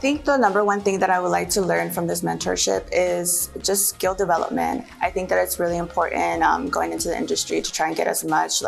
think the number one thing that I would like to learn from this mentorship is just skill development. I think that it's really important going into the industry to try and get as much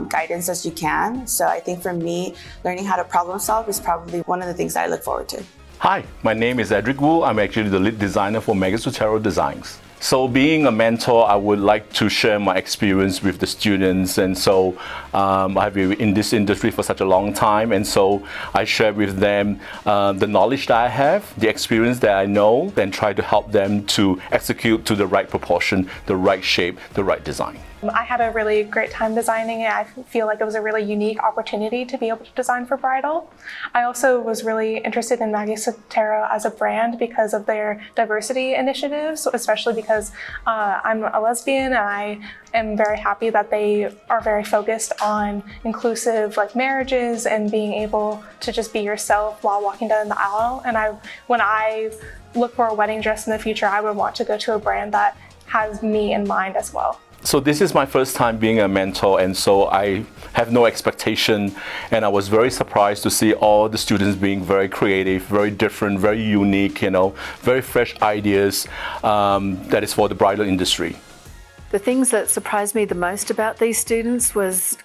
guidance as you can. So I think for me, learning how to problem solve is probably one of the things that I look forward to. Hi, my name is Edric Woo. I'm actually the lead designer for Maggie Sottero Designs. So being a mentor, I would like to share my experience with the students, and so I've been in this industry for such a long time, and so I share with them the knowledge that I have, the experience that I know, and try to help them to execute to the right proportion, the right shape, the right design. I had a really great time designing it. I feel like it was a really unique opportunity to be able to design for bridal. I also was really interested in Maggie Sottero as a brand because of their diversity initiatives, especially because I'm a lesbian, and I am very happy that they are very focused on inclusive marriages and being able to just be yourself while walking down the aisle. And when I look for a wedding dress in the future, I would want to go to a brand that has me in mind as well. So this is my first time being a mentor, and so I have no expectation, and I was very surprised to see all the students being very creative, very different, very unique, very fresh ideas that is for the bridal industry. The things that surprised me the most about these students was,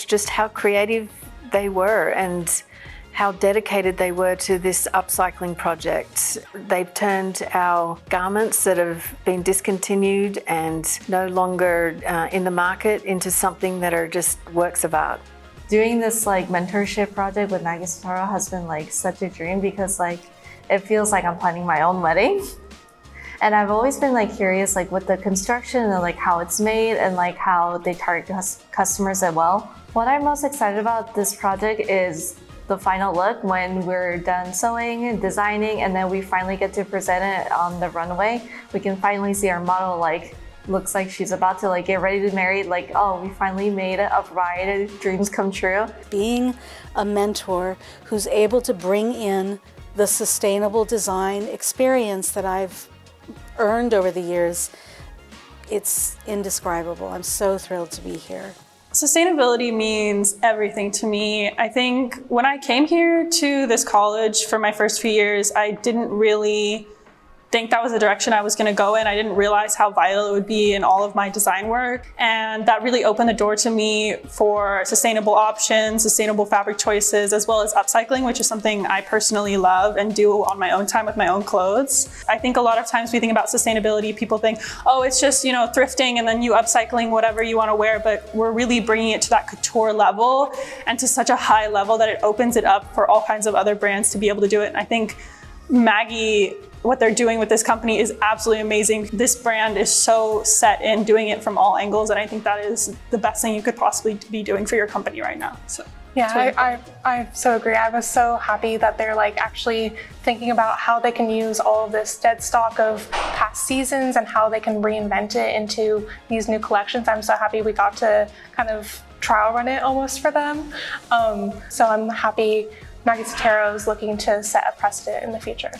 just how creative they were and how dedicated they were to this upcycling project. They've turned our garments that have been discontinued and no longer in the market into something that are just works of art. Doing this mentorship project with Maggie Sottero has been such a dream because it feels like I'm planning my own wedding. And I've always been curious with the construction and how it's made and how they target customers as well. What I'm most excited about this project is the final look when we're done sewing and designing, and then we finally get to present it on the runway. We can finally see our model looks like she's about to get ready to marry, oh, we finally made it, a bride, dreams come true. Being a mentor who's able to bring in the sustainable design experience that I've earned over the years, it's indescribable. I'm so thrilled to be here. Sustainability means everything to me. I think when I came here to this college for my first few years, I didn't really think that was the direction I was going to go in. I didn't realize how vital it would be in all of my design work. And that really opened the door to me for sustainable options, sustainable fabric choices, as well as upcycling, which is something I personally love and do on my own time with my own clothes. I think a lot of times we think about sustainability, people think, oh, it's just, thrifting and then you upcycling whatever you want to wear, but we're really bringing it to that couture level and to such a high level that it opens it up for all kinds of other brands to be able to do it. And I think Maggie, what they're doing with this company is absolutely amazing. This brand is so set in doing it from all angles, and I think that is the best thing you could possibly be doing for your company right now. So yeah, I so agree. I was so happy that they're actually thinking about how they can use all of this dead stock of past seasons and how they can reinvent it into these new collections. I'm so happy we got to kind of trial run it almost for them. So I'm happy Maggie Sottero is looking to set a precedent in the future.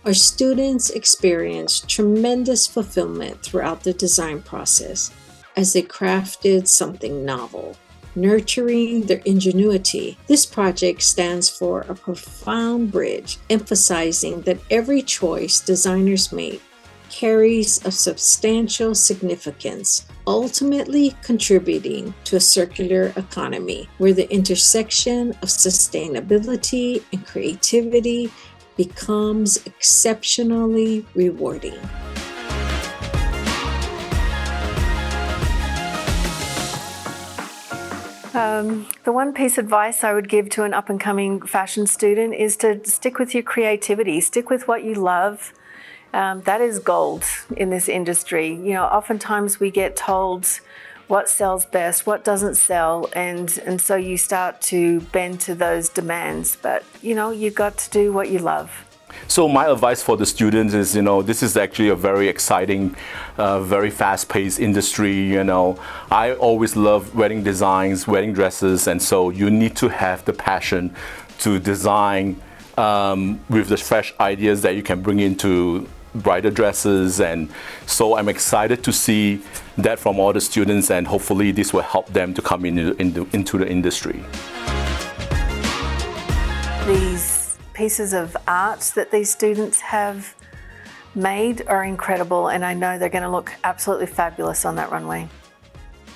Our students experienced tremendous fulfillment throughout the design process as they crafted something novel, nurturing their ingenuity. This project stands for a profound bridge, emphasizing that every choice designers make carries a substantial significance, ultimately contributing to a circular economy where the intersection of sustainability and creativity becomes exceptionally rewarding. The one piece of advice I would give to an up-and-coming fashion student is to stick with your creativity, stick with what you love. That is gold in this industry. Oftentimes we get told what sells best, what doesn't sell, and so you start to bend to those demands. But you've got to do what you love. So my advice for the students is, this is actually a very exciting, very fast-paced industry. I always love wedding designs, wedding dresses, and so you need to have the passion to design with the fresh ideas that you can bring into bridal dresses. And so I'm excited to see that from all the students, and hopefully this will help them to come into the industry. These pieces of art that these students have made are incredible, and I know they're going to look absolutely fabulous on that runway.